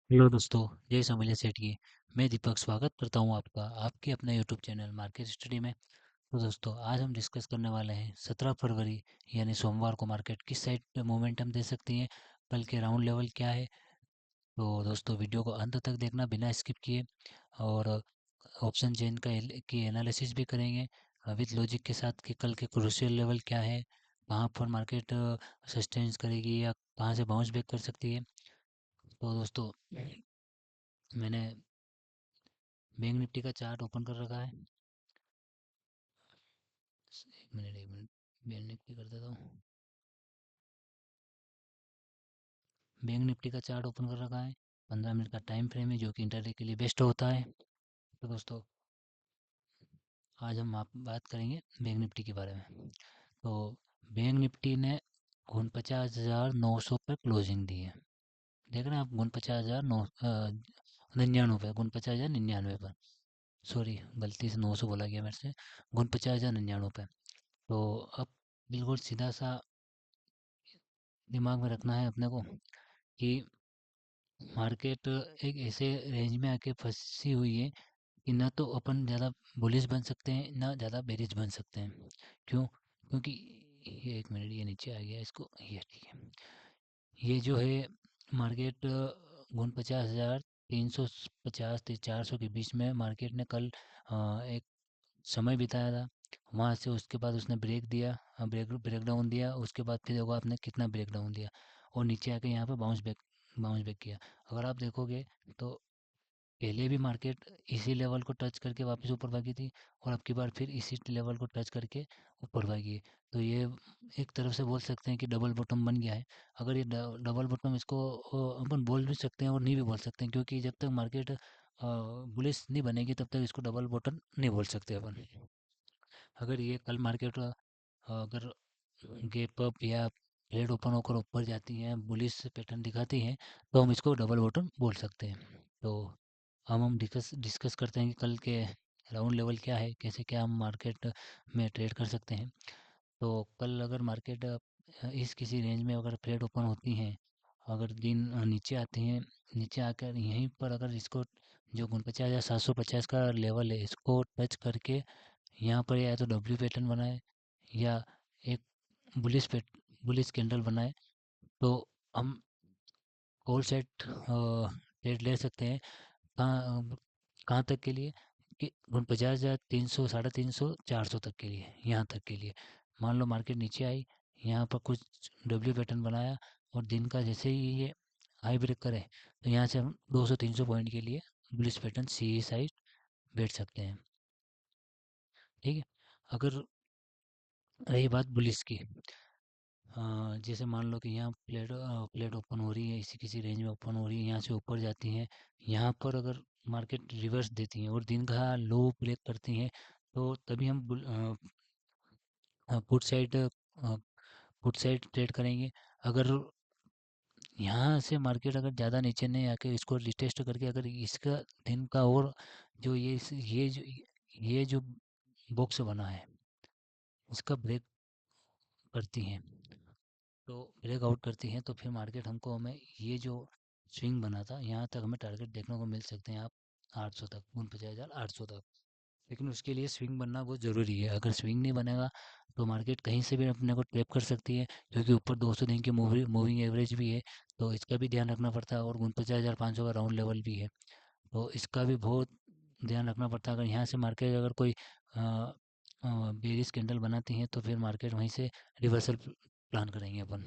Hello दोस्तों। जय समैया सेठ जी। मैं दीपक स्वागत करता हूं आपका आपके अपने यूट्यूब चैनल मार्केट स्टडी में। तो दोस्तों आज हम डिस्कस करने वाले हैं 17 फरवरी यानी सोमवार को मार्केट किस साइड पे मोमेंटम दे सकती है, कल के राउंड लेवल क्या है। तो दोस्तों वीडियो को अंत तक देखना बिना स्किप किए। और ऑप्शन चेन की एनालिसिस भी करेंगे विद लॉजिक के साथ कि कल के क्रूशियल लेवल क्या है, कहाँ पर मार्केट सस्टेन्स करेगी या कहाँ से बाउंस बैक कर सकती है। तो दोस्तों मैंने बैंक निफ्टी का चार्ट ओपन कर रखा है। एक मिनट बैंक निफ्टी कर देता हूँ। बैंक निफ्टी का चार्ट ओपन कर रखा है। 15 मिनट का टाइम फ्रेम है जो कि इंटरडे के लिए बेस्ट होता है। तो दोस्तों आज हम आप बात करेंगे बैंक निफ्टी के बारे में। तो बैंक निफ्टी ने 49,900 पर क्लोजिंग दी है। देख रहे हैं आप 49,999 पे 49,099 पर। सॉरी गलती से 900 बोला गया मेरे से। 49,099 पे। तो अब बिल्कुल सीधा सा दिमाग में रखना है अपने को कि मार्केट एक ऐसे रेंज में आके फंसी हुई है कि ना तो अपन ज़्यादा बुलिश बन सकते हैं ना ज़्यादा बेरिश बन सकते हैं। क्यों? क्योंकि ये एक मिनट ये नीचे आ गया इसको, ये ठीक है। ये जो है मार्केट 49,350 से 400 के बीच में मार्केट ने कल एक समय बिताया था। वहाँ से उसके बाद उसने ब्रेक दिया, ब्रेक डाउन दिया। उसके बाद फिर देखो आपने कितना ब्रेक डाउन दिया और नीचे आके यहाँ पे बाउंस बैक किया। अगर आप देखोगे तो पहले भी मार्केट इसी लेवल को टच करके वापस ऊपर भागी थी और अब की बार फिर इसी लेवल को टच करके ऊपर भागी है। तो ये एक तरफ से बोल सकते हैं कि डबल बॉटम बन गया है। अगर ये डबल बॉटम इसको अपन बोल भी सकते हैं और नहीं भी बोल सकते हैं, क्योंकि जब तक मार्केट बुलिश नहीं बनेगी तब तक इसको डबल बॉटम नहीं बोल सकते अपन। अगर ये कल मार्केट अगर गैप अप या फ्लैट ओपन होकर ऊपर जाती हैं, बुलिश पैटर्न दिखाती हैं, तो हम इसको डबल बॉटम बोल सकते हैं। तो हम डिस्कस करते हैं कि कल के राउंड लेवल क्या है, कैसे क्या हम मार्केट में ट्रेड कर सकते हैं। तो कल अगर मार्केट इस किसी रेंज में अगर फ्लैट ओपन होती हैं, अगर दिन नीचे आती हैं, नीचे आकर यहीं पर अगर इसको जो 49,750 का लेवल है इसको टच करके यहाँ पर या तो डब्ल्यू पैटर्न बनाए या एक बुलिश कैंडल बनाए, तो हम कॉल सेट ट्रेड ले सकते हैं। कहाँ तक के लिए कि 49,300 350 400 तक के लिए, यहाँ तक के लिए। मान लो मार्केट नीचे आई, यहाँ पर कुछ डब्ल्यू पैटर्न बनाया और दिन का जैसे ही ये हाई ब्रेक करे तो यहाँ से हम 200-300 पॉइंट के लिए बुलिश पैटर्न सी साइड बैठ सकते हैं। ठीक है। अगर रही बात बुलिश की, जैसे मान लो कि यहाँ प्लेट ओपन हो रही है, इसी किसी रेंज में ओपन हो रही है, यहाँ से ऊपर जाती हैं, यहाँ पर अगर मार्केट रिवर्स देती है और दिन का लो ब्रेक करती हैं, तो तभी हम पुट साइड ट्रेड करेंगे। अगर यहाँ से मार्केट अगर ज़्यादा नीचे नहीं आके इसको रिटेस्ट करके अगर इसका दिन का और जो ये जो बॉक्स बना है इसका ब्रेक करती हैं, तो ब्रेकआउट करती हैं, तो फिर मार्केट हमको हमें ये जो स्विंग बना था यहाँ तक हमें टारगेट देखने को मिल सकते हैं। आप 800 तक, 49,800 तक। लेकिन उसके लिए स्विंग बनना बहुत ज़रूरी है। अगर स्विंग नहीं बनेगा तो मार्केट कहीं से भी अपने को ट्रैप कर सकती है, क्योंकि ऊपर 200 दिन की मूविंग एवरेज भी है। तो इसका भी ध्यान रखना पड़ता है और 49,500 का राउंड लेवल भी है, तो इसका भी बहुत ध्यान रखना पड़ता है। अगर यहाँ से मार्केट अगर कोई बेरिश कैंडल बनाती हैं तो फिर मार्केट वहीं से रिवर्सल प्लान करेंगे अपन।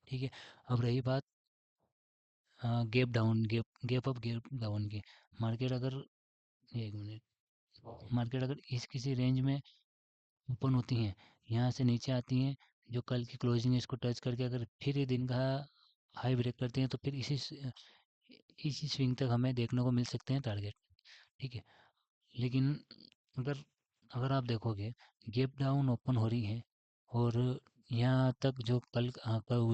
ठीक है। अब रही बात gap down, gap up gap down की। मार्केट अगर एक मिनट मार्केट अगर इस किसी रेंज में ओपन होती हैं, यहाँ से नीचे आती हैं, जो कल की क्लोजिंग है इसको टच करके अगर फिर ये दिन का हाई ब्रेक करती हैं, तो फिर इसी स्विंग तक हमें देखने को मिल सकते हैं टारगेट। ठीक है। लेकिन अगर अगर आप देखोगे गैप डाउन ओपन हो रही है और यहाँ तक जो कल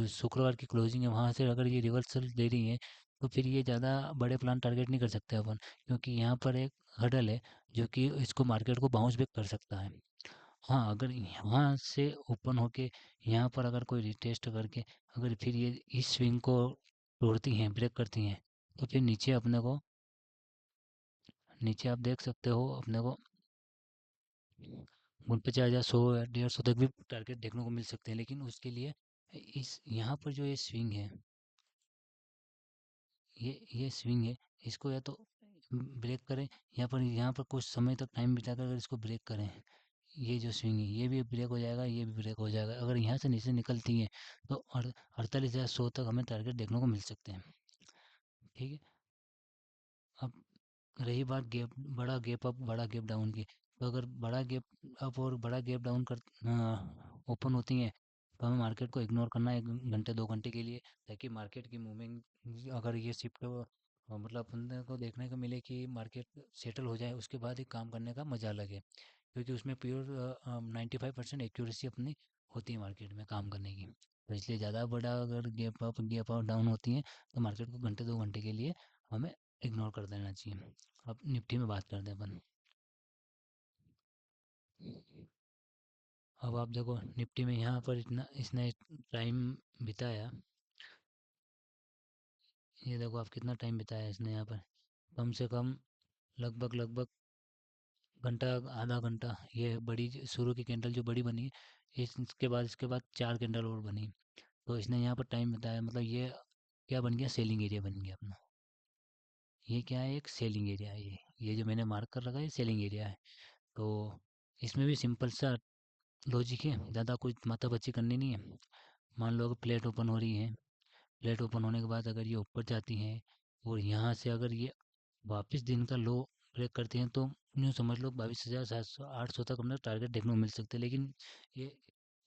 शुक्रवार की क्लोजिंग है वहाँ से अगर ये रिवर्सल दे रही है, तो फिर ये ज़्यादा बड़े प्लान टारगेट नहीं कर सकते अपन, क्योंकि यहाँ पर एक हडल है जो कि इसको मार्केट को बाउंस बैक कर सकता है। हाँ, अगर यहाँ से ओपन होके यहाँ पर अगर कोई रिटेस्ट करके अगर फिर ये इस स्विंग को तोड़ती हैं, ब्रेक करती हैं, तो फिर नीचे अपने को, नीचे आप देख सकते हो अपने को 49,000, 100, 150 तक भी टारगेट देखने को मिल सकते हैं। लेकिन उसके लिए इस यहाँ पर जो ये स्विंग है, ये स्विंग है, इसको या तो ब्रेक करें, यहाँ पर कुछ समय तक टाइम बिताकर अगर इसको ब्रेक करें, ये जो स्विंग है ये भी ब्रेक हो जाएगा, ये भी ब्रेक हो जाएगा। अगर यहाँ से नीचे निकलती है तो 48,100 तक हमें टारगेट देखने को मिल सकते हैं। ठीक है। अब रही बात गैप, बड़ा गैप अप बड़ा गैप डाउन की, तो अगर बड़ा गैप अप और बड़ा गैप डाउन कर ओपन होती हैं, तो हमें मार्केट को इग्नोर करना है 1 घंटे 2 घंटे के लिए, ताकि मार्केट की मूविंग अगर ये शिफ्ट मतलब अपन को देखने को मिले कि मार्केट सेटल हो जाए, उसके बाद ही काम करने का मजा अलग है। क्योंकि उसमें प्योर 95% एक्यूरेसी अपनी होती है मार्केट में काम करने की। तो इसलिए ज़्यादा बड़ा अगर गैप अप डाउन होती है, तो मार्केट को घंटे 2 घंटे के लिए हमें इग्नोर कर देना चाहिए। अब निफ्टी में बात करते हैं अपन। अब आप देखो निफ्टी में यहाँ पर इतना इसने टाइम बिताया, ये देखो आप कितना टाइम बिताया इसने यहाँ पर, कम से कम लगभग घंटा, आधा घंटा। ये शुरू की कैंडल जो बड़ी बनी, इसके बाद 4 कैंडल और बनी। तो इसने यहाँ पर टाइम बिताया, मतलब ये क्या बन गया, सेलिंग एरिया बन गया अपना। ये क्या है, एक सेलिंग एरिया है ये जो मैंने मार्क कर रखा है, सेलिंग एरिया है। तो इसमें भी सिंपल सा लॉजिक है, ज़्यादा कुछ माथापच्ची करनी नहीं है। मान लो कि प्लेट ओपन हो रही है, प्लेट ओपन होने के बाद अगर ये ऊपर जाती हैं और यहाँ से अगर ये वापस दिन का लो ब्रेक करती हैं, तो यूँ समझ लो 22,700 800 तक अपना टारगेट देखने को मिल सकते हैं। लेकिन ये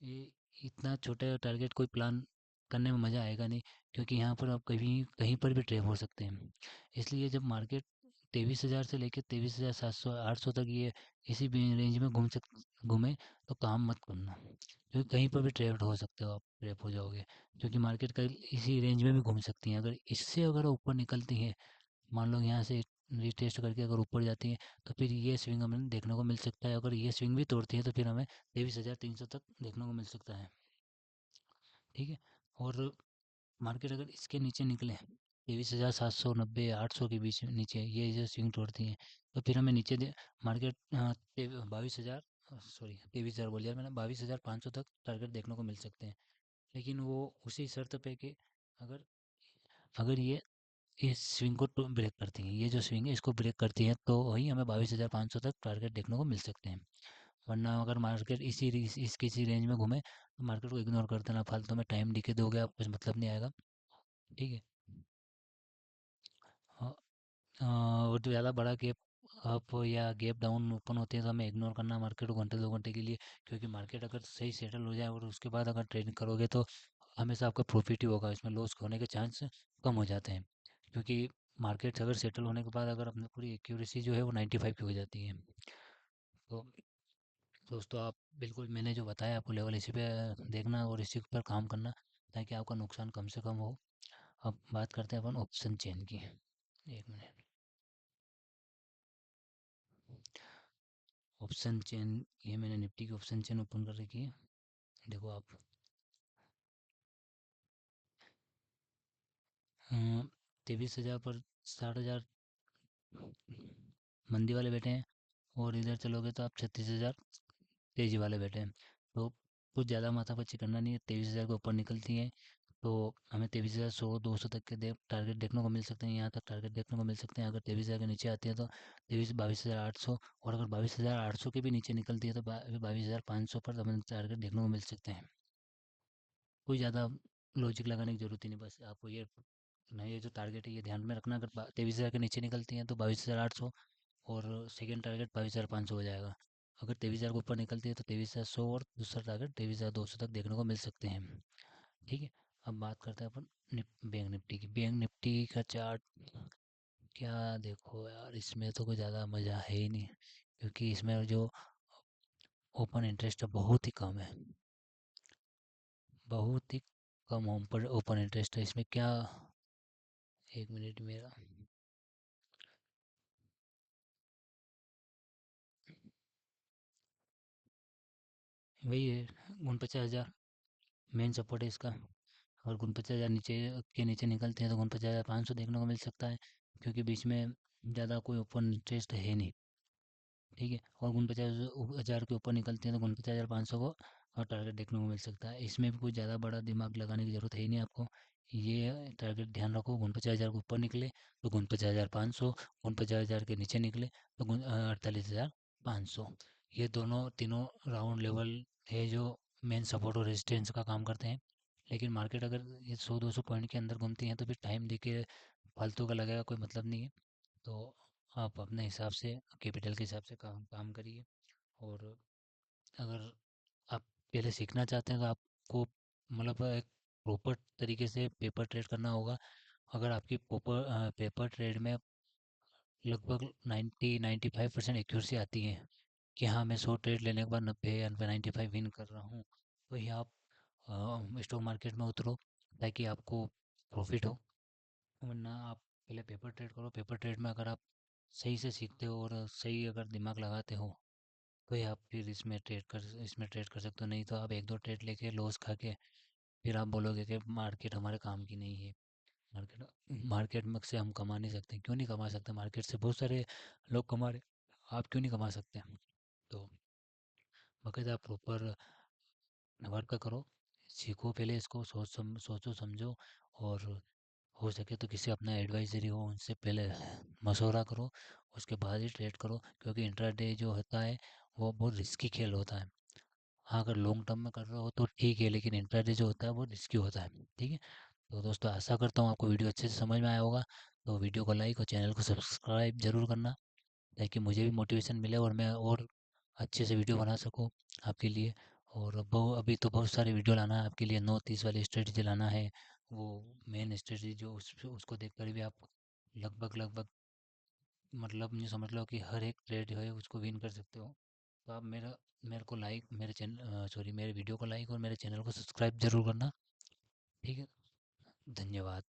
ये इतना छोटा टारगेट कोई प्लान करने में मज़ा आएगा नहीं, क्योंकि यहाँ पर आप कहीं कहीं पर भी ट्रेप हो सकते हैं। इसलिए जब मार्केट 23,000 से लेकर 23,700 800 तक ये इसी रेंज में घूमे, तो काम मत करना, क्योंकि कहीं पर भी ट्रेप हो सकते हो, आप ट्रेप हो जाओगे। क्योंकि मार्केट का इसी रेंज में भी घूम सकती हैं, अगर इससे अगर ऊपर निकलती हैं, मान लो यहाँ से रीटेस्ट करके अगर ऊपर जाती है, तो फिर ये स्विंग हमें देखने को मिल सकता है। अगर ये स्विंग भी तोड़ती है, तो फिर हमें 23,300 तक देखने को मिल सकता है। ठीक है। और मार्केट अगर इसके नीचे निकले, 23,790 800 के बीच में नीचे ये जो स्विंग तोड़ती हैं, तो फिर हमें नीचे मार्केट 22,000, सॉरी 23,000 बोल दिया मैंने, 22,500 तक टारगेट देखने को मिल सकते हैं। लेकिन वो उसी शर्त पे कि अगर अगर ये इस स्विंग को तो ब्रेक करती हैं, ये जो स्विंग है इसको ब्रेक करती हैं, तो वही हमें 22,500 तक टारगेट देखने को मिल सकते हैं। वरना अगर मार्केट इस किसी रेंज में घूमे, तो मार्केट को इग्नोर कर देना, फालतू में टाइम डीके दोगे आप, कुछ मतलब नहीं आएगा। ठीक है। हाँ, और जो ज़्यादा बड़ा गैप अप या गैप डाउन ओपन होते हैं, तो हमें इग्नोर करना मार्केट को घंटे 2 घंटे के लिए। क्योंकि मार्केट अगर सही सेटल हो जाए और उसके बाद अगर ट्रेडिंग करोगे, तो हमेशा आपका प्रॉफिट ही होगा, इसमें लॉस होने के चांस कम हो जाते हैं। क्योंकि मार्केट अगर सेटल होने के बाद अगर अपनी पूरी एक्यूरेसी जो है वो 95 की हो जाती है। तो दोस्तों आप बिल्कुल मैंने जो बताया आपको लेवल इसी पे देखना और इसी पर काम करना, ताकि आपका नुकसान कम से कम हो। अब बात करते हैं अपन ऑप्शन चेन की। एक मिनट। ऑप्शन चेन, ये मैंने निफ्टी की ऑप्शन चेन ओपन कर रखी है। देखो आप, 23,000 पर 60,000 मंदी वाले बैठे हैं, और इधर चलोगे तो आप 36,000 तेजी वाले बैठे हैं। तो कुछ ज़्यादा माथापच्ची करना नहीं है, 23,000 के ऊपर निकलती हैं तो हमें 23,100 200 तक के टारगेट देखने को मिल सकते हैं, यहाँ तक टारगेट देखने को मिल सकते हैं। अगर 23,000 के नीचे आती है, तो 22,800, और अगर 22,800 के भी नीचे निकलती है, तो 22,500 पर हमें टारगेट देखने को मिल सकते हैं। कोई ज़्यादा लॉजिक लगाने की ज़रूरत ही नहीं, बस आपको ये जो टारगेट है ये ध्यान में रखना। अगर 23,000 के नीचे निकलती हैं, तो 22,800, और सेकंड टारगेट 22,500 हो जाएगा। अगर 23,000 के ऊपर निकलती है, तो 23,100, और दूसरा टारगेट 23,200 तक देखने को मिल सकते हैं। ठीक है। अब बात करते हैं अपन बैंक निफ्टी की। बैंक निफ्टी का चार्ट क्या, देखो यार इसमें तो कोई ज़्यादा मज़ा है ही नहीं, क्योंकि इसमें जो ओपन इंटरेस्ट है बहुत ही कम है, बहुत ही कम ओपन इंटरेस्ट है इसमें। क्या, एक मिनट मेरा, वही है 49,000 मेन सपोर्ट है इसका। अगर 49,000 नीचे निकलते हैं तो 49,500 देखने को मिल सकता है, क्योंकि बीच में ज़्यादा कोई ओपन इंटरेस्ट है नहीं। ठीक है, और 49,000 के ऊपर निकलते हैं तो 49,500 को और टारगेट देखने को मिल सकता है। इसमें भी कुछ ज़्यादा बड़ा दिमाग लगाने की ज़रूरत है ही नहीं आपको। ये टारगेट ध्यान रखो, 49,000 के ऊपर निकले तो 49,500, 49,000 के नीचे निकले तो 48,500। ये दोनों तीनों राउंड लेवल है जो मेन सपोर्ट और रेजिस्टेंस का काम करते हैं। लेकिन मार्केट अगर ये 100-200 पॉइंट के अंदर घूमती है तो फिर टाइम देके फालतू का लगेगा, कोई मतलब नहीं है। तो आप अपने हिसाब से, कैपिटल के हिसाब से काम काम करिए। और अगर आप पहले सीखना चाहते हैं तो आपको मतलब एक प्रॉपर तरीके से पेपर ट्रेड करना होगा। अगर आपकी पेपर ट्रेड में लगभग 90-95% एक्यूरेसी आती है कि हाँ मैं 100 ट्रेड लेने के बाद 90 या 95 विन कर रहा हूँ, तो ही आप स्टॉक मार्केट में उतरो ताकि आपको प्रॉफिट हो। वरना आप पहले पेपर ट्रेड करो। पेपर ट्रेड में अगर आप सही से सीखते हो और सही अगर दिमाग लगाते हो तो ही आप फिर इसमें ट्रेड कर सकते हो। नहीं तो आप एक दो ट्रेड लेके लॉस खा के फिर आप बोलोगे कि मार्केट हमारे काम की नहीं है। मार्केट मार्केट में से हम कमा नहीं सकते। क्यों नहीं कमा सकते? मार्केट से बहुत सारे लोग कमा रहे, आप क्यों नहीं कमा सकते? तो बाकायदा प्रॉपर वर्क करो, सीखो पहले इसको, सोचो समझो। और हो सके तो किसी अपना एडवाइजरी हो उनसे पहले मशवरा करो, उसके बाद ही ट्रेड करो। क्योंकि इंट्राडे जो होता है वो बहुत रिस्की खेल होता है। हाँ, अगर लॉन्ग टर्म में कर रहे हो तो ठीक है, लेकिन इंट्राडे जो होता है वो रिस्की होता है। ठीक है, तो दोस्तों आशा करता हूँ आपको वीडियो अच्छे से समझ में आया होगा। तो वीडियो को लाइक और चैनल को सब्सक्राइब जरूर करना, ताकि मुझे भी मोटिवेशन मिले और मैं और अच्छे से वीडियो बना सकूँ आपके लिए। और अभी तो बहुत सारे वीडियो लाना है आपके लिए, 9-30 वाली स्ट्रेटजी लाना है। वो मेन स्ट्रेटजी जो उसको देख कर भी आप लगभग लगभग मतलब ये समझ लो कि हर एक ट्रेड जो है उसको विन कर सकते हो। तो आप मेरे को लाइक मेरे चैनल सॉरी मेरे वीडियो को लाइक और मेरे चैनल को सब्सक्राइब जरूर करना। ठीक है, धन्यवाद।